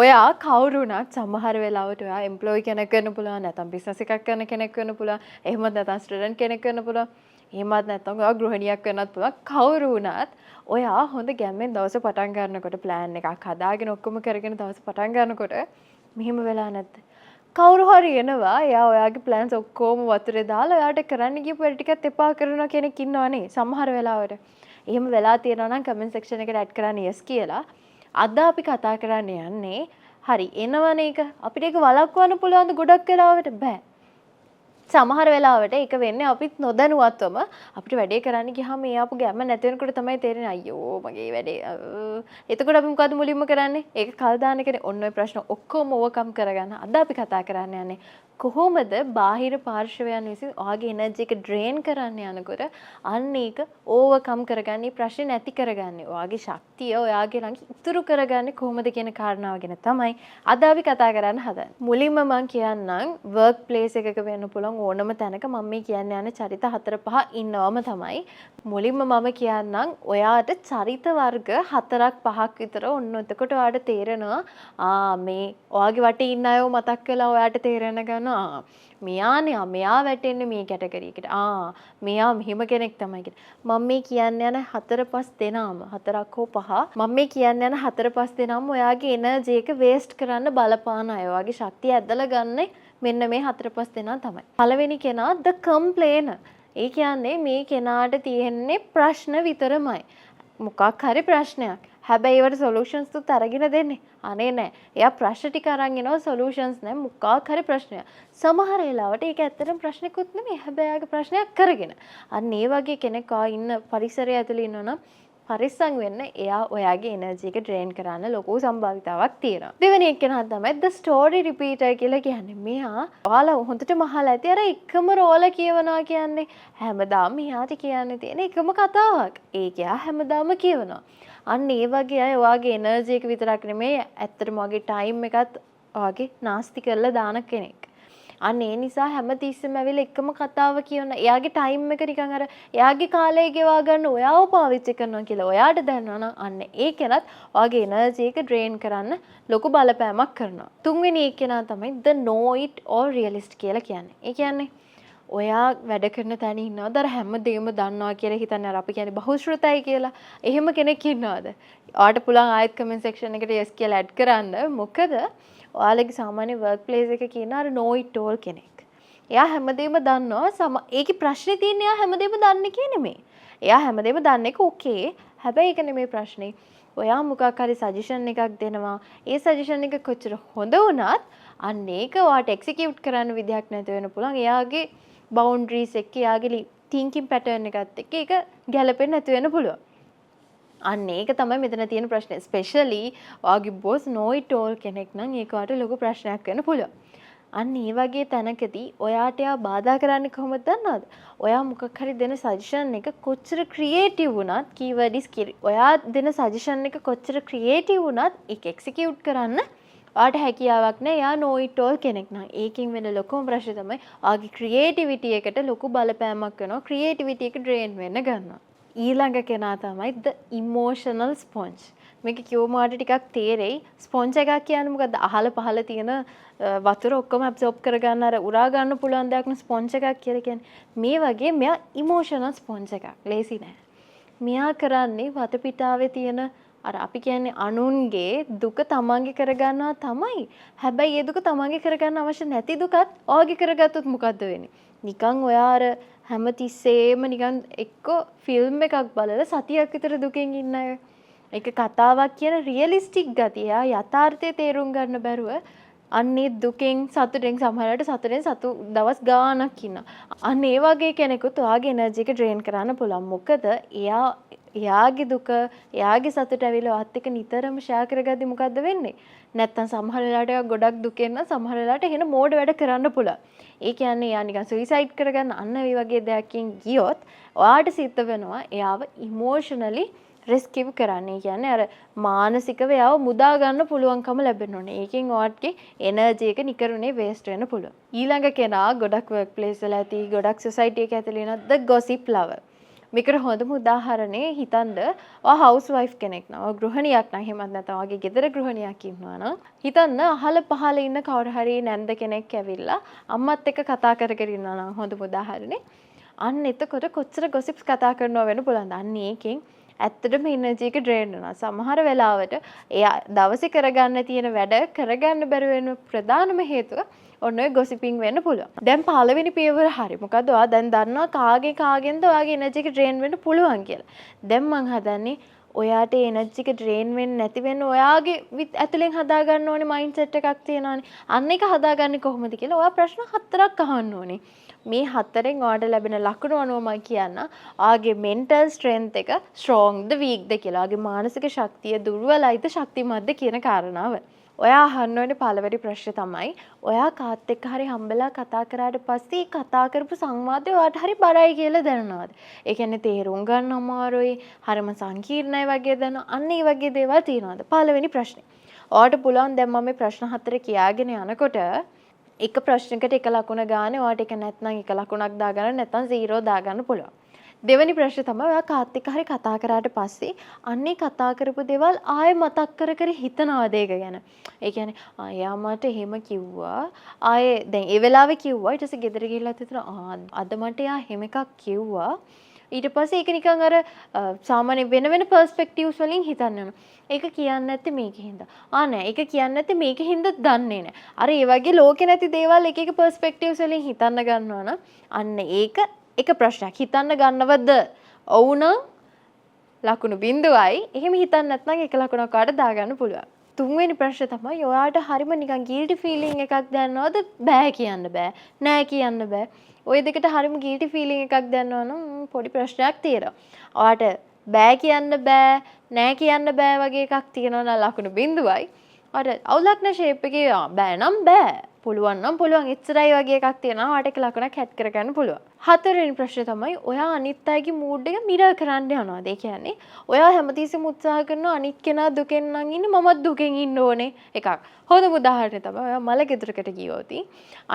ඔයා කවුරු වුණත් සමහර වෙලාවට ඔයා එම්ප්ලොයි කෙනෙක් වෙන්න පුළුවන්, නැත්නම් බිස්නස් එකක් කරන කෙනෙක් වෙන්න පුළුවන්, එහෙමත් නැත්නම් ස්ටුඩන්ට් කෙනෙක් වෙන්න පුළුවන්, එහෙමත් නැත්නම් ඔයා ගෘහිණියක් වෙන්නත් පුළුවන්. කවුරු වුණත් ඔයා හොඳ ගැම්මෙන් දවස පටන් ගන්නකොට ප්ලෑන් එකක් හදාගෙන ඔක්කොම කරගෙන දවස පටන් ගන්නකොට මෙහෙම වෙලා නැද්ද? කවුරු හරි එනවා එයා ඔයාගේ ප්ලෑන්ස් ඔක්කොම වතුරේ දාලා ඔයාට කරන්න ගියපු වැඩ ටිකත් එපා කරන කෙනෙක් ඉන්නවනේ සමහර වෙලාවට. එහෙම වෙලා තියෙනවා නම් කමෙන්ට් සෙක්ෂන් එකට ඇඩ් කරන්න yes කියලා. අද අපි කතා කරන්න යන්නේ හරි එනවනේ එක අපිට ඒක වළක්වන්න පුළුවන්ද ගොඩක් වෙලාවට බෑ. සමහර වෙලාවට ඒක වෙන්නේ අපිත් නොදැනුවත්වම අපිට වැඩේ කරන්න ගියාම මේ ආපු ගැම්ම නැති වෙනකොට තමයි තේරෙන්නේ අයියෝ මගේ වැඩේ. එතකොට අපි මොකද මුලින්ම කරන්නේ? ඒක කල් දාන එකනේ. ඔන්න ඔය ප්‍රශ්න ඔක්කොම ඕවර්කම් කරගන්න. අද අපි කතා කරන්න යන්නේ කොහොමද බාහිර පාර්ශවයන් විසින් ඔයාගේ එනර්ජි එක ඩ්‍රේන් කරන්න යනකොට අන්න ඒක ඕවර්කම් කරගන්නේ ප්‍රශ්න නැති කරගන්නේ. ඔයාගේ ශක්තිය ඔයාගේ ළඟ ඉතුරු කරගන්නේ කොහොමද කියන කාරණාව ගැන තමයි අද අපි කතා කරන්න හදන්නේ. මුලින්ම මම කියන්නම් වර්ක් ප්ලේස් එකක වෙන්න පුළුවන් ඕනම තැනක මම මේ කියන්න යන චරිත 4-5 ඉන්නවම තමයි. මුලින්ම මම කියන්නම් ඔයාට චරිත වර්ග 4-5ක් විතර ඔන්න එතකොට ඔයාට තේරෙනවා මේ ඔයාගේ වටේ ඉන්න අයව මතක් වෙලා ඔයාට තේරෙන ගන්න මෙයානේ මෙයා වැටෙන්නේ මේ කැටගරි එකට. මෙයා මෙහිම කෙනෙක් තමයි කියලා. මම මේ කියන්න යන 4-5 දෙනාම 4ක් හෝ 5 මම මේ කියන්න යන 4-5 දෙනාම ඔයාගේ එනර්ජි එක වේස්ට් කරන්න බලපාන අය. ඔයාගේ ශක්තිය ඇදලා ගන්න මෙන්න මේ 4-5 දෙනා තමයි. පළවෙනි කෙනා the complainer. ඒ කියන්නේ මේ කෙනාට තියෙන්නේ ප්‍රශ්න විතරමයි. මොකක් හරි ප්‍රශ්නයක්. හැබැයි ඒවට සොලියුෂන්ස් තුත් අරගෙන දෙන්නේ. අනේ නෑ. එයා ප්‍රශ්න ටික අරන් එනවා සොලියුෂන්ස් නෑ. මොකක් හරි ප්‍රශ්නයක්. සමහර වෙලාවට ඒක ඇත්තටම ප්‍රශ්නකුත් නෙමෙයි. හැබැයි ආගේ ප්‍රශ්නයක් කරගෙන. අන්න ඒ වගේ කෙනෙක් ඉන්න පරිසරය ඇතුළේ ඉන්නවනම් පරිස්සම් වෙන්න. එයා ඔයාගේ එනර්ජි එක ඩ්‍රේන් කරන්න ලොකු සම්භාවිතාවක් තියෙනවා. දෙවෙනි එකෙනා තමයි the story repeater කියලා කියන්නේ. මෙයා ඔයාලා හොඳටම අහලා ඇති අර එකම රෝල කියවනවා කියන්නේ හැමදාම මෙයාට කියන්න තියෙන එකම කතාවක්. ඒක එයා හැමදාම කියවනවා. අන්න ඒ වගේ අය ඔයාගේ එනර්ජි එක විතරක් නෙමෙයි ඇත්තටම ඔයාගේ ටයිම් එකත් ඔයාගේ නාස්ති කරලා දාන කෙනෙක්. අන්න ඒ නිසා හැමතිස්සෙම ඇවිල්ලා එකම කතාව කියන එයාගේ ටයිම් එක නිකන් අර එයාගේ කාලය ගෙවා ගන්න ඔයාව පාවිච්චි කරනවා කියලා ඔයාට දැනනවා අන්න ඒ කෙනත් ඔයාගේ එනර්ජි එක ඩ්‍රේන් කරන්න ලොකු බලපෑමක් කරනවා. තුන්වෙනි එකේනා තමයි the know it or realist කියලා කියන්නේ. ඒ කියන්නේ ඔයා වැඩ කරන තැන ඉන්නවද අර හැමදේම දන්නවා කියලා හිතන්නේ අර අපි කියන්නේ බහුශ්‍රතයි කියලා. එහෙම කෙනෙක් ඉන්නවද? ඔයාට පුළුවන් ආයෙත් කමෙන්ට් සෙක්ෂන් එකට yes කියලා ඇඩ් කරන්න. මොකද ඔයාලගේ සාමාන්‍ය වර්ක් ප්ලේස් එකක ඉන්න අර know it all කෙනෙක්. එයා හැමදේම දන්නවා. ඒකේ ප්‍රශ්නේ තියෙන්නේ එයා හැමදේම දන්නේ කිය නෙමෙයි. එයා හැමදේම දන්න එක ඕකේ. හැබැයි ඒක නෙමෙයි ප්‍රශ්නේ. ඔයා මොකක් හරි සජෙෂන් එකක් දෙනවා. ඒ සජෙෂන් එක කොච්චර හොඳ වුණත් අන්න ඒක ඔයාට එක්සිකියුට් කරන්න විදිහක් නැති වෙන්න පුළුවන්. එයාගේ බවුන්ඩරීස් එක්ක එයාගේ තින්කින් පැටර්න් එකත් එක්ක ඒක ගැලපෙන්නේ නැති වෙන්න පුළුවන්. අන්න ඒක තමයි මෙතන තියෙන ප්‍රශ්නේ. ස්පෙෂලි ඔයාගේ බොස් know it all කෙනෙක් නම් ඒක වට ලොකු ප්‍රශ්නයක් වෙන්න පුළුවන්. අන්න ඒ වගේ තැනකදී ඔයාට එයා බාධා කරන්නේ කොහොමද දන්නවද? ඔයා මොකක් හරි දෙන සජෙෂන් එක කොච්චර ක්‍රියේටිව් වුණත් කීවර්ඩ් ඉස් ඔයා දෙන සජෙෂන් එක කොච්චර ක්‍රියේටිව් වුණත් ඒක එක්සිකියුට් කරන්න ඔයාට හැකියාවක් නැහැ. එයා know it all කෙනෙක් නම් ඒකෙන් වෙන ලොකුම ප්‍රශ්නේ තමයි ඔයාගේ ක්‍රියේටිවිටි එකට ලොකු බලපෑමක් වෙනවා. ක්‍රියේටිවිටි එක ඩ්‍රේන් වෙන්න ගන්නවා. ඊළඟ කෙනා තමයි the emotional sponge. මේක කිව්වම ටිකක් තේරෙයි. ස්පොන්ජ් එකක් කියන්නේ මොකද්ද? අහල පහල තියෙන වතුර ඔක්කොම ඇබ්සෝබ් කරගන්න අර උරා ගන්න පුළුවන් දෙයක් නේ ස්පොන්ජ් එකක් කියලා කියන්නේ. මේ වගේ මෙයා ඉමෝෂනල් ස්පොන්ජ් එකක්. ලේසි නෑ. මෙයා කරන්නේ වටපිටාවේ තියෙන අර අපි කියන්නේ අනුන්ගේ දුක තමන්ගේ කරගන්නවා තමයි. හැබැයි ඒ දුක තමන්ගේ කරගන්න අවශ්‍ය නැති දුකත් ඔයාගේ කරගත්තොත් මොකද්ද වෙන්නේ? නිකන් ඔයා අර හැමතිස්සෙම නිකන් එක්ක ෆිල්ම් එකක් බලලා සතියක් විතර දුකෙන් ඉන්න අය. ඒක කතාවක් කියන රියලිස්ටික් ගතිය යථාර්ථය තේරුම් ගන්න බැරුව අන්නේ දුකෙන් සතුටෙන් සමහරවිට සතුටෙන් සතු දවස් ගාණක් ඉන්නවා. අන්න ඒ වගේ කෙනෙකුත් ඔයාගේ එනර්ජි එක ඩ්‍රේන් කරන්න පුළුවන්. මොකද එයාගේ දුක, එයාගේ සතුට ඇවිල්ලා ඔයත් එක්ක නිතරම ෂෙයා කරගද්දි මොකද්ද වෙන්නේ? නැත්තම් සමහර වෙලාවට එයා ගොඩක් දුකෙන් නම් සමහර වෙලාවට එහෙන මෝඩ වැඩ කරන්න පුළුවන්. ඒ කියන්නේ එයා නිකන් සුයිසයිඩ් කරගන්න අන්න ඒ වගේ දෙයක්කින් ගියොත් ඔයාට සිද්ධ වෙනවා එයාව ඉමෝෂනලි රෙස්කියු කරන්න. ඒ කියන්නේ අර මානසිකව එයාව මුදා ගන්න පුළුවන්කම ලැබෙන්න ඕනේ. ඒකෙන් ඔයාගේ එනර්ජි එක නිකරුණේ වේස්ට් වෙන්න පුළුවන්. ඊළඟ කෙනා ගොඩක් වර්ක් ප්ලේස් වල ඇති ගොඩක් සොසයිටි එක ඇතුළේ ඉන්න the gossip lover. මේකට හොඳම උදාහරණේ හිතන්න ඔයා හවුස් වයිෆ් කෙනෙක් නම් ඔයා ගෘහණියක් නම් එහෙමත් නැත්නම් ඔයාගේ ගෙදර ගෘහණියක් ඉන්නවා නම් හිතන්න අහල පහල ඉන්න කවුරු හරි නැන්ද කෙනෙක් ඇවිල්ලා අම්මත් එක්ක කතා කර කර ඉන්නවා නම් හොඳම උදාහරණේ අන්න එතකොට කොච්චර ගොසිප්ස් කතා කරනවා වෙන්න පුළුවන්ද අන්න ඒකෙන් ඇත්තටම එනර්ජි එක ඩ්‍රේන් වෙනවා සමහර වෙලාවට එයා දවසේ කරගන්න තියෙන වැඩ කරගන්න බැරි වෙන ප්‍රධානම හේතුව ඔන්න ඔය ගොසිපින් වෙන්න පුළුවන්. දැන් පළවෙනි පියවර හරි. මොකද ඔයා දැන් දන්නවා කාගෙන්ද ඔයාගේ එනර්ජි එක ඩ්‍රේන් වෙන්න පුළුවන් කියලා. දැන් මං හදන්නේ ඔයාට එනර්ජි එක ඩ්‍රේන් වෙන්නේ නැති වෙන්න ඔයාගේ ඇතුලෙන් හදාගන්න ඕනේ මයින්ඩ්සෙට් එකක් තියෙනවානේ. අන්න ඒක හදාගන්නේ කොහොමද කියලා ඔයා ප්‍රශ්න 4ක් අහන්න ඕනේ. මේ 4ෙන් ඔයාට ලැබෙන ලකුණු අනුව මම කියන්න ඔයාගේ මෙන්ටල් ස්ට්‍රෙන්ත් එක ස්ට්‍රෝංග්ද වීක්ද කියලා. ඔයාගේ මානසික ශක්තිය දුර්වලයිද ශක්තිමත්ද කියන කාරණාව. ඔයා අහන්න ඕනේ පළවෙනි ප්‍රශ්නේ තමයි ඔයා කාත් එක්ක හරි හම්බෙලා කතා කරාට පස්සේ කතා කරපු සංවාදය ඔයාට හරි බරයි කියලා දැනනවාද? ඒ කියන්නේ තේරුම් ගන්න අමාරුයි, හරිම සංකීර්ණයි වගේ දැන අන්න ඒ වගේ දේවල් තියෙනවාද? පළවෙනි ප්‍රශ්නේ. ඔයාට පුළුවන් දැන් මම මේ ප්‍රශ්න 4 කියාගෙන යනකොට එක ප්‍රශ්නයකට එක ලකුණ ගානේ ඔයාට එක නැත්නම් එක ලකුණක් දාගන්න නැත්නම් 0 දාගන්න පුළුවන්. දෙවෙනි ප්‍රශ්නේ තමයි ඔයා කාත් එක්ක හරි කතා කරාට පස්සේ අන්නේ කතා කරපු දේවල් ආයෙ මතක් කර කර හිතනවාද ඒක ගැන. ඒ කියන්නේ එයා මට එහෙම කිව්වා. ආයෙ දැන් ඒ වෙලාවේ කිව්වා. ඊට පස්සේ ගෙදර ගිහිල්ලාත් හිතනවා අද මට එයා එහෙම එකක් කිව්වා. ඊට පස්සේ ඒක නිකන් අර සාමාන්‍ය වෙන පර්ස්පෙක්ටිව්ස් වලින් හිතන්න යනවා. ඒක කියන්නේ නැත්තේ මේකෙන්ද. නෑ ඒක කියන්නේ නැත්තේ මේකෙන්ද දන්නේ නෑ. අර ඒ වගේ ලෝකේ නැති දේවල් එක පර්ස්පෙක්ටිව්ස් වලින් හිතන්න ගන්නවා නම් අන්න ඒක එක ප්‍රශ්නයක්. හිතන්න ගන්නවද? ඔව් නම් ලකුණු 0යි. එහෙම හිතන්න නැත්නම් එක ලකුණක් කාට දාගන්න පුළුවන්. තුන්වෙනි ප්‍රශ්නේ තමයි ඔයාට හරිම නිකන් ගිල්ටි ෆීලිං එකක් දැනනවද? බෑ කියන්න බෑ. නෑ කියන්න බෑ. ওই දෙකට හරිම ගිල්ටි ෆීලිං එකක් දැනනවා නම් පොඩි ප්‍රශ්නයක් තියෙනවා. ඔයාට බෑ කියන්න බෑ, නෑ කියන්න බෑ වගේ එකක් තියෙනවා නම් ලකුණු 0යි. අර අවුලක් නැ ෂේප් එකේ බෑ නම් බෑ. පුළුවන් නම් පුළුවන් එච්චරයි වගේ එකක් තියෙනවා. ඔයාට එක ලකුණක් හැඩ් කරගන්න පුළුවන්. හතරවෙනි ප්‍රශ්නේ තමයි ඔයා අනිත් අයගේ මූඩ් එක මිරර් කරන්න යනවාද? ඒ කියන්නේ ඔයා හැමතිස්සෙම උත්සාහ කරනවා අනිත් කෙනා දුකෙන් නම් ඉන්නේ මමත් දුකෙන් ඉන්න ඕනේ එකක්. හොඳම උදාහරණය තමයි ඔයා මල ගෙදරකට ගියොත්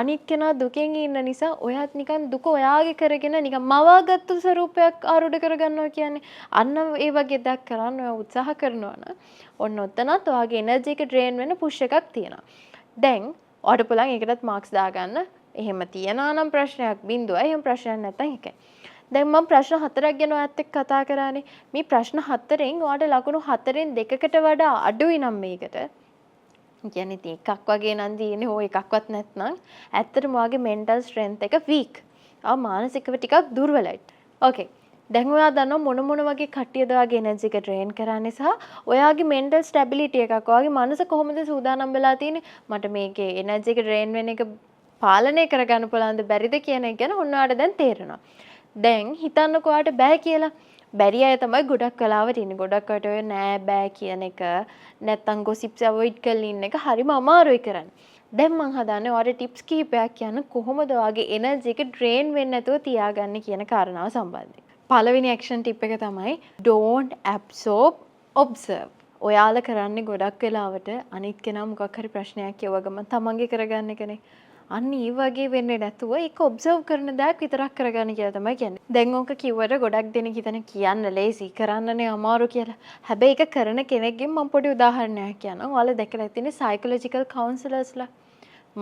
අනිත් කෙනා දුකෙන් ඉන්න නිසා ඔයාත් නිකන් දුක ඔයාගේ කරගෙන නිකන් මවාගත්තු ස්වරූපයක් ආරූඪ කරගන්නවා කියන්නේ. අන්න ඒ වගේ දෙයක් කරන්න ඔයා උත්සාහ කරනවා නම් ඔන්න ඔතනත් ඔයාගේ එනර්ජි එක ඩ්‍රේන් වෙන පුෂ් එකක් තියෙනවා. දැන් ඔයාට පුළුවන් ඒකටත් මාක්ස් දාගන්න. එහෙම තියනවා නම් ප්‍රශ්නයක් 0යි. එහෙම ප්‍රශ්නයක් නැත්නම් 1යි. දැන් මම ප්‍රශ්න 4ක් ගැන ඔයත් එක්ක කතා කරානේ. මේ ප්‍රශ්න 4ෙන් ඔයාට ලකුණු 4ෙන් 2කට වඩා අඩුයි නම් මේකට. කියන්නේ ඉතින් එකක් වගේ නම් දිනේ හොය එකක්වත් නැත්නම් ඇත්තටම ඔයාගේ මෙන්ටල් ස්ට්‍රෙන්ත් එක වීක්. මානසිකව ටිකක් දුර්වලයි. ඕකේ. දැන් ඔයා දන්නවා මොන වගේ කට්ටියද ඔයාගේ එනර්ජි එක ඩ්‍රේන් කරන්නේ සහ ඔයාගේ මෙන්ටල් ස්ටැබිලිටි එකක් ඔයාගේ මනස කොහොමද සූදානම් වෙලා තියෙන්නේ මට මේකේ එනර්ජි එක ඩ්‍රේන් වෙන එක පාලනය කරගන්න පුළුවන්ද බැරිද කියන එක ගැන ඔන්න ඔයාලට දැන් තේරෙනවා. දැන් හිතන්නකෝ ඔයාට බෑ කියලා. බැරි අය තමයි ගොඩක් වෙලාවට ඉන්නේ. ගොඩක් අයට ඔය නෑ බෑ කියන එක නැත්තම් ගොසිප්ස් අවොයිඩ් කරලා ඉන්න එක හරිම අමාරුයි කරන්න. දැන් මම හදන්නේ ඔයාලට ටිප්ස් කිහිපයක් කියන්න කොහොමද ඔයාගේ එනර්ජි එක ඩ්‍රේන් වෙන්නේ නැතුව තියාගන්නේ කියන කාරණාව සම්බන්ධයෙන්. පළවෙනි ඇක්ෂන් ටිප් එක තමයි don't absorb observe. ඔයාලා කරන්නේ ගොඩක් වෙලාවට අනිත් කෙනා මොකක් හරි ප්‍රශ්නයක් කියව ගමන් තමන්ගේ කරගන්න එකනේ. අන්න ඒ වගේ වෙන්නේ නැතුව ඒක ඔබ්සර්ව් කරන දයක් විතරක් කරගන්න කියලා තමයි කියන්නේ. දැන් ඕක කිව්වට ගොඩක් දෙනෙක් හිතන කියන්න ලේසි කරන්නනේ අමාරු කියලා. හැබැයි ඒක කරන කෙනෙක්ගෙන් මම පොඩි උදාහරණයක් කියන්නම්. ඔයාලා දැකලා තියෙන්නේ සයිකොලොජිකල් කවුන්සලර්ස්ලා.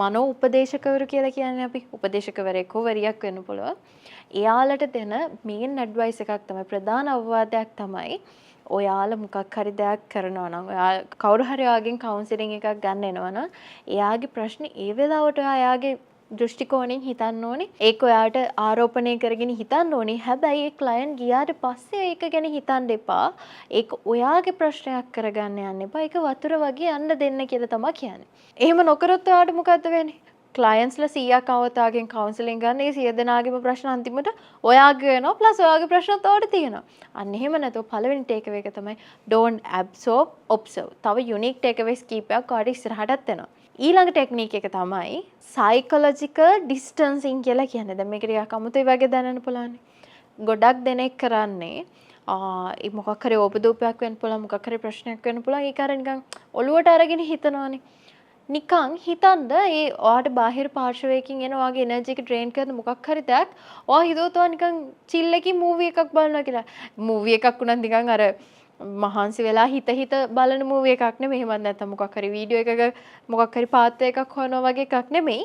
මනෝ උපදේශකවරු කියලා කියන්නේ අපි. උපදේශකවරයෙක් හෝ වරියක් වෙන්න පුළුවන්. එයාලට දෙන මේන් ඇඩ්වයිස් එකක් තමයි ප්‍රධාන අවවාදයක් තමයි ඔයාලා මොකක් හරි දෙයක් කරනවා නම් ඔයා කවුරු හරි ඔයාගෙන් කවුන්සලින් එකක් ගන්න එනවා නම් එයාගේ ප්‍රශ්නේ ඒ වෙලාවට ඔයා එයාගේ දෘෂ්ටි කෝණයෙන් හිතන්න ඕනේ. ඒක ඔයාට ආරෝපණය කරගෙන හිතන්න ඕනේ. හැබැයි ඒ ක්ලයන්ට් ගියාට පස්සේ ඒක ගැන හිතන්න එපා. ඒක ඔයාගේ ප්‍රශ්නයක් කරගන්න යන්න එපා. ඒක වතුර වගේ යන්න දෙන්න කියලා තමයි කියන්නේ. එහෙම නොකරොත් ඔයාට මොකද්ද වෙන්නේ? ක්ලයන්ට්ස්ලා 100ක් අවතාවකින් කවුන්සලින් ගන්න ඒ 100 දෙනාගේම ප්‍රශ්න අන්තිමට ඔයාගේ වෙනවා ප්ලස් ඔයාගේ ප්‍රශ්නත් ඔයාට තියෙනවා. අන්න එහෙම නැතුව පළවෙනි ටේක් අවේ එක තමයි don't absorb observe. තව යුනික් ටේක් අවේස් කීපයක් ඔයාට ඉස්සරහටත් එනවා. ඊළඟ ටෙක්නික් එක තමයි psychological distancing කියලා කියන්නේ. දැන් මේක ටිකක් අමුතුයි වගේ දැනන්න පුළුවන්. ගොඩක් දෙනෙක් කරන්නේ ඒ මොකක් හරි ඕපදූපයක් වෙන්න පුළුවන් මොකක් හරි ප්‍රශ්නයක් වෙන්න පුළුවන් ඒක අර නිකන් ඔළුවට අරගෙන හිතනවානේ. නිකන් හිතන්න ඒ ඔයාට බාහිර පාර්ශවයකින් එන ඔයාගේ එනර්ජි එක ඩ්‍රේන් කරන මොකක් හරි දෙයක් ඔයා හිතුවොත් ඔයා නිකන් චිල් එකකින් මූවි එකක් බලනවා කියලා. මූවි එකක් උනත් නිකන් අර මහන්සි වෙලා හිත බලන මූවි එකක් නෙමෙයි. එහෙමත් නැත්නම් මොකක් හරි වීඩියෝ එකක මොකක් හරි පාත්‍ර එකක් හොයනවා වගේ එකක් නෙමෙයි.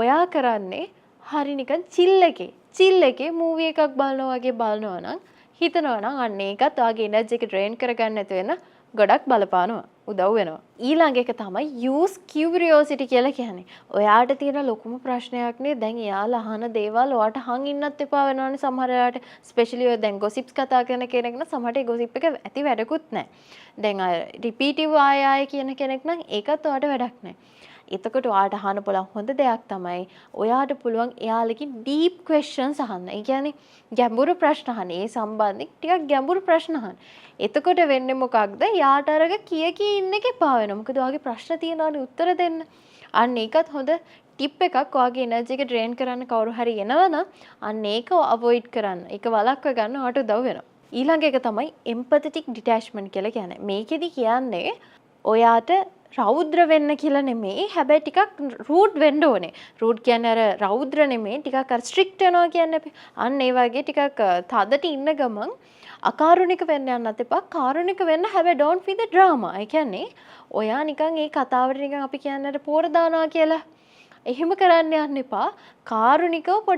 ඔයා කරන්නේ හරි නිකන් චිල් එකේ මූවි එකක් බලනවා වගේ බලනවා නම් හිතනවා නම් අන්න ඒකත් ඔයාගේ එනර්ජි එක ඩ්‍රේන් කරගන්න නැතු වෙන ගොඩක් බලපානවා. උදව් වෙනවා. ඊළඟ එක තමයි use curiosity කියලා කියන්නේ. ඔයාට තියෙන ලොකුම ප්‍රශ්නයක් නේ දැන් එයාලා අහන දේවල් ඔයාට අහන් ඉන්නත් එපා වෙනවනේ සමහර වෙලාවට. ස්පෙෂලි ඔය දැන් gossips කතා කරන කෙනෙක් නම් සමහරට ඒ gossip එක ඇති වැඩකුත් නැහැ. දැන් අය repetitive ආය කියන කෙනෙක් නම් ඒකත් ඔයාට වැඩක් නැහැ. එතකොට ඔයාට අහන්න පුළුවන් හොඳ දෙයක් තමයි ඔයාට පුළුවන් එයාලකින් deep questions අහන්න. ඒ කියන්නේ ගැඹුරු ප්‍රශ්න අහන්න. ඒ සම්බන්ධයෙන් ටිකක් ගැඹුරු ප්‍රශ්න අහන්න. එතකොට වෙන්නේ මොකක්ද? යාට අරග කී ඉන්න එක එපා වෙනවා. මොකද ඔයාගේ ප්‍රශ්න තියෙනවානේ උත්තර දෙන්න. අන්න ඒකත් හොඳ ටිප් එකක්. ඔයාගේ එනර්ජි එක ඩ්‍රේන් කරන්න කවුරු හරි එනවනම් අන්න ඒක අවොයිඩ් කරන්න. ඒක වළක්ව ගන්න ඔයාට උදව් වෙනවා. ඊළඟ එක තමයි empathetic detachment කියලා කියන්නේ. මේකෙදි කියන්නේ ඔයාට රෞද්‍ර වෙන්න කියලා නෙමෙයි. හැබැයි ටිකක් රූට් වෙන්න ඕනේ. රූට් කියන්නේ අර රෞද්‍ර නෙමෙයි. ටිකක් අර ස්ට්‍රික්ට් වෙනවා කියන්නේ අපි. අන්න ඒ වගේ ටිකක් තදට ඉන්න ගමන් අකාරුණික වෙන්න යන්නත් එපා. කාරුණික වෙන්න හැබැයි don't feed the drama. ඒ කියන්නේ ඔයා නිකන් ඒ කතාවට නිකන් අපි කියන්නේ පෝර දානවා කියලා. එහෙම කරන්න යන්න එපා. කාරුණිකව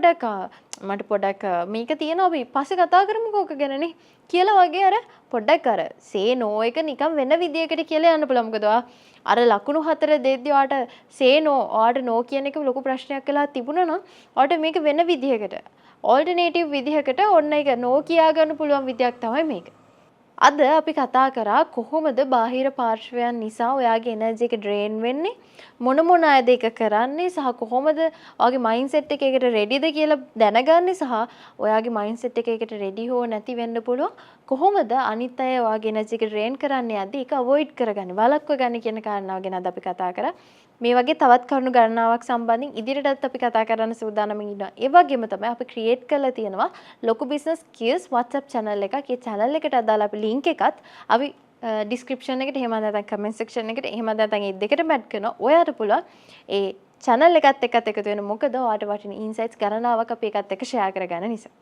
මට පොඩක් මේක තියෙනවා අපි පස්සේ කතා කරමුකෝ ඔක ගැනනේ කියලා වගේ අර පොඩ්ඩක් අර say no එක නිකන් වෙන විදියකට කියලා යන්න පුළුවන්. මොකද අර ලකුණු 4 දෙද්දි ඔයාට say no ඔයාට no කියන එක ලොකු ප්‍රශ්නයක් වෙලා තිබුණා නම් ඔයාට මේක වෙන විදියකට alternative විදිහකට ඔන්න ඒක no කියා ගන්න පුළුවන් විදියක් තමයි මේක. අද අපි කතා කරා කොහොමද බාහිර පාර්ශවයන් නිසා ඔයාගේ එනර්ජි එක ඩ්‍රේන් වෙන්නේ මොන අයද ඒක කරන්නේ සහ කොහොමද ඔයාගේ මයින්ඩ්සෙට් එක ඒකට රෙඩිද කියලා දැනගන්නේ සහ ඔයාගේ මයින්ඩ්සෙට් එක ඒකට රෙඩි හෝ නැති වෙන්න පුළුවන් කොහොමද අනිත් අය ඔයාගේ එනර්ජි එක ඩ්‍රේන් කරන්නේ යද්දි ඒක අවොයිඩ් කරගන්නේ වළක්ව ගන්න කියන කාරණාව ගැන අද අපි කතා කරා. මේ වගේ තවත් කරුණු ගණනාවක් සම්බන්ධයෙන් ඉදිරියටත් අපි කතා කරන්න සූදානම් ඉන්නවා. ඒ වගේම තමයි අපි ක්‍රියේට් කරලා තියෙනවා ලොකු බිස්නස් ස්කිල්ස් WhatsApp channel එකක්. ඒ channel එකට අදාළ අපි link එකත් අපි description එකට එහෙම නැත්නම් comment section එකට එහෙම නැත්නම් ඒ දෙකටම add කරනවා. ඔයාට පුළුවන් ඒ channel එකත් එක්කත් එකතු වෙන මොකද ඔයාට වටින insights ගණනාවක් අපි එකත් එක්ක share කරගන්න නිසා.